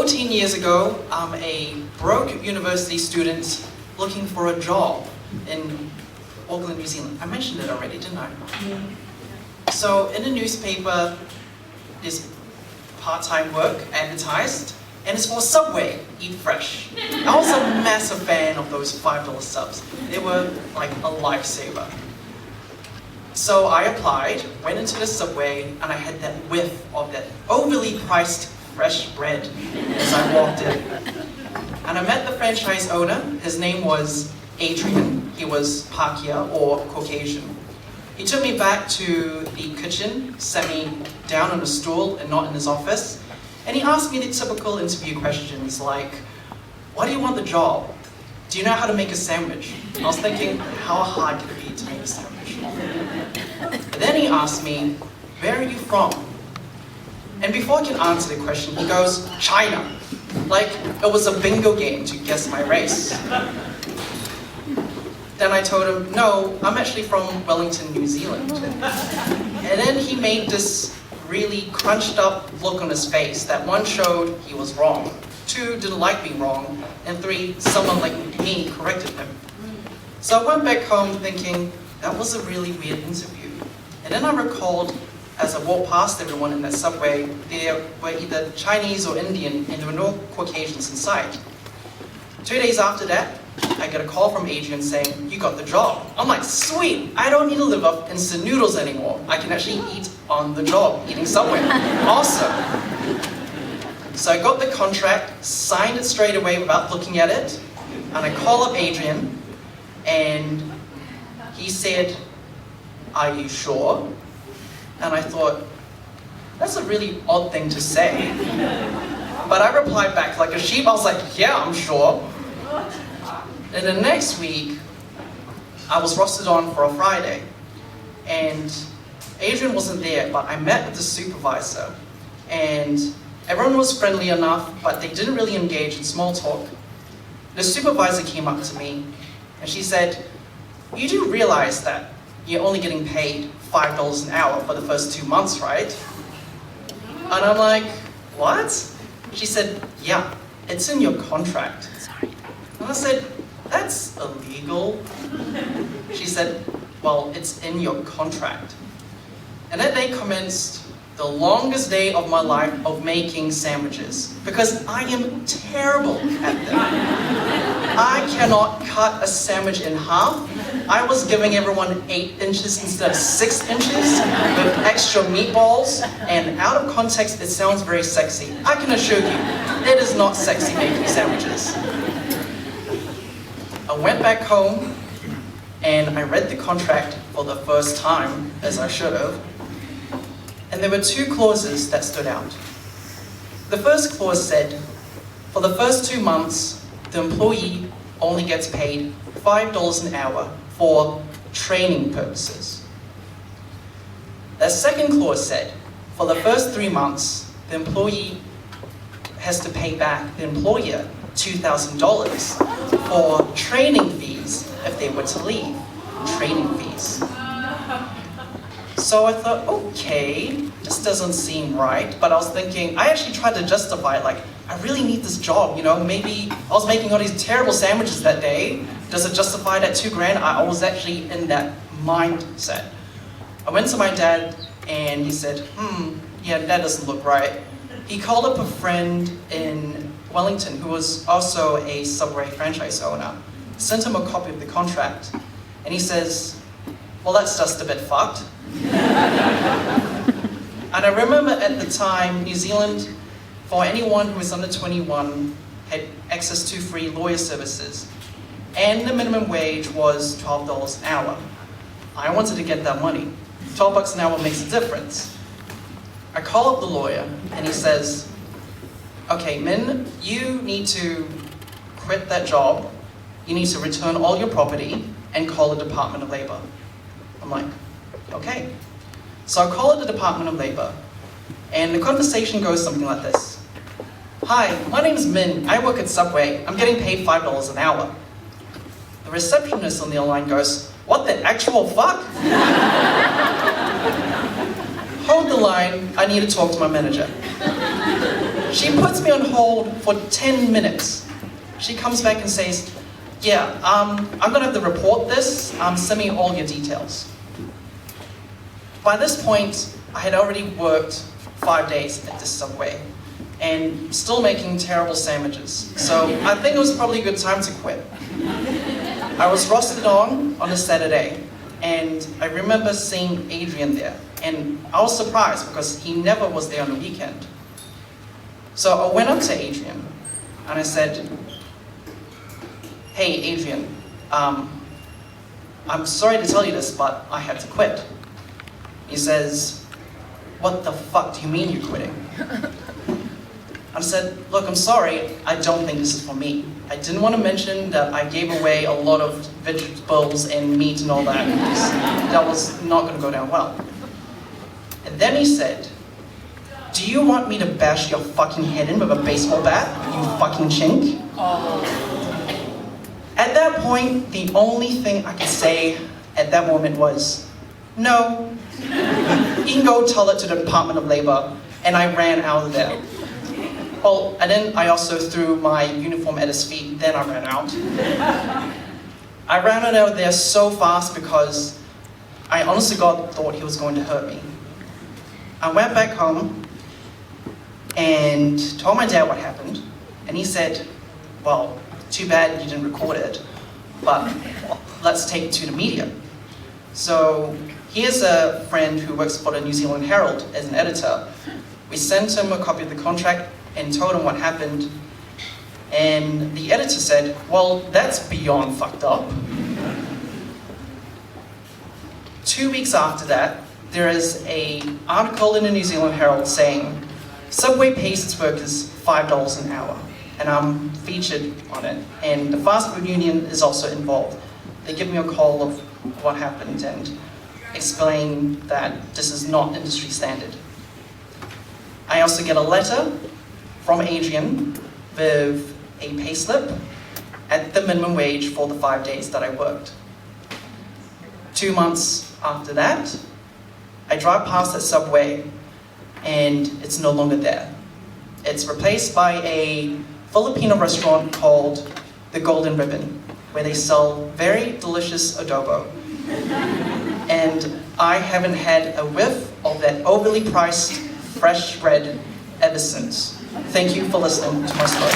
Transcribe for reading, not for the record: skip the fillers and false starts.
14 years ago, I'm a broke university student looking for a job in Auckland, New Zealand. I mentioned it already, didn't I? Yeah. So in the newspaper, there's part-time work advertised, and it's for Subway, Eat Fresh. I was a massive fan of those $5 subs. They were like a lifesaver. So I applied, went into the Subway, and I had that whiff of that overly priced fresh bread as I walked in. And I met the franchise owner. His name was Adrian. He was Pakia, or Caucasian. He took me back to the kitchen, sat me down on a stool and not in his office, and he asked me the typical interview questions like, why do you want the job? Do you know how to make a sandwich? I was thinking, how hard could it be to make a sandwich? But then he asked me, where are you from? And before I can answer the question, he goes, China. Like it was a bingo game to guess my race. Then I told him, no, I'm actually from Wellington, New Zealand. And then he made this really crunched up look on his face that one showed he was wrong, two didn't like being wrong, and three, someone like me corrected him. So I went back home thinking, that was a really weird interview. And then I recalled, as I walked past everyone in that Subway, they were either Chinese or Indian, and there were no Caucasians in sight. 2 days after that, I get a call from Adrian saying, you got the job. I'm like, sweet, I don't need to live off instant noodles anymore. I can actually eat on the job, eating Subway. Awesome. So I got the contract, signed it straight away without looking at it, and I call up Adrian, and he said, are you sure? And I thought, that's a really odd thing to say. But I replied back like a sheep. I was like, yeah, I'm sure. And the next week, I was rostered on for a Friday. And Adrian wasn't there, but I met with the supervisor. And everyone was friendly enough, but they didn't really engage in small talk. The supervisor came up to me, and she said, you do realize that you're only getting paid $5 an hour for the first 2 months, right? And I'm like, what? She said, yeah, it's in your contract. Sorry. And I said, that's illegal. She said, well, it's in your contract. And that day commenced the longest day of my life of making sandwiches, because I am terrible at them. I cannot cut a sandwich in half. I was giving everyone 8 inches instead of 6 inches with extra meatballs, and out of context it sounds very sexy. I can assure you, it is not sexy making sandwiches. I went back home and I read the contract for the first time, as I should have, and there were 2 clauses that stood out. The first clause said, for the first 2 months, the employee only gets paid $5 an hour for training purposes. The second clause said, for the first 3 months, the employee has to pay back the employer $2,000 for training fees if they were to leave. Training fees. So I thought, okay, this doesn't seem right, but I was thinking, I actually tried to justify it, like, I really need this job, you know, maybe I was making all these terrible sandwiches that day, does it justify that $2,000? I was actually in that mindset. I went to my dad and he said, yeah, that doesn't look right. He called up a friend in Wellington who was also a Subway franchise owner, sent him a copy of the contract, and he says, well, that's just a bit fucked. And I remember at the time, New Zealand, for anyone who was under 21, had access to free lawyer services. And the minimum wage was $12 an hour. I wanted to get that money. $12 an hour makes a difference. I call up the lawyer, and he says, okay, Min, you need to quit that job, you need to return all your property, and call the Department of Labor. I'm like, okay. So I call the Department of Labor, and the conversation goes something like this. Hi, my name is Min, I work at Subway, I'm getting paid $5 an hour. The receptionist on the other line goes, what the actual fuck? Hold the line, I need to talk to my manager. She puts me on hold for 10 minutes. She comes back and says, yeah, I'm gonna have to report this, send me all your details. By this point, I had already worked 5 days at this Subway and still making terrible sandwiches. So I think it was probably a good time to quit. I was rostered on a Saturday, and I remember seeing Adrian there, and I was surprised because he never was there on the weekend. So I went up to Adrian and I said, hey Adrian, I'm sorry to tell you this, but I had to quit. He says, what the fuck do you mean you're quitting? I said, look, I'm sorry, I don't think this is for me. I didn't want to mention that I gave away a lot of vegetables and meat and all that, because that was not going to go down well. And then he said, do you want me to bash your fucking head in with a baseball bat, you fucking chink? At that point, the only thing I could say at that moment was, no. You can go tell it to the Department of Labor, and I ran out of there. Well, and then I also threw my uniform at his feet, then I ran out. I ran out of there so fast because I honestly thought he was going to hurt me. I went back home and told my dad what happened, and he said, well, too bad you didn't record it, but let's take it to the media. So here's a friend who works for the New Zealand Herald as an editor. We sent him a copy of the contract and told him what happened, and the editor said, well, that's beyond fucked up. 2 weeks after that, there is an article in the New Zealand Herald saying, Subway pays its workers $5 an hour, and I'm featured on it, and the fast food union is also involved. They give me a call of what happened and explain that this is not industry standard. I also get a letter from Adrian with a payslip at the minimum wage for the 5 days that I worked. 2 months after that, I drive past that Subway and it's no longer there. It's replaced by a Filipino restaurant called the Golden Ribbon, where they sell very delicious adobo. And I haven't had a whiff of that overly priced fresh bread ever since. Thank you for listening to my story.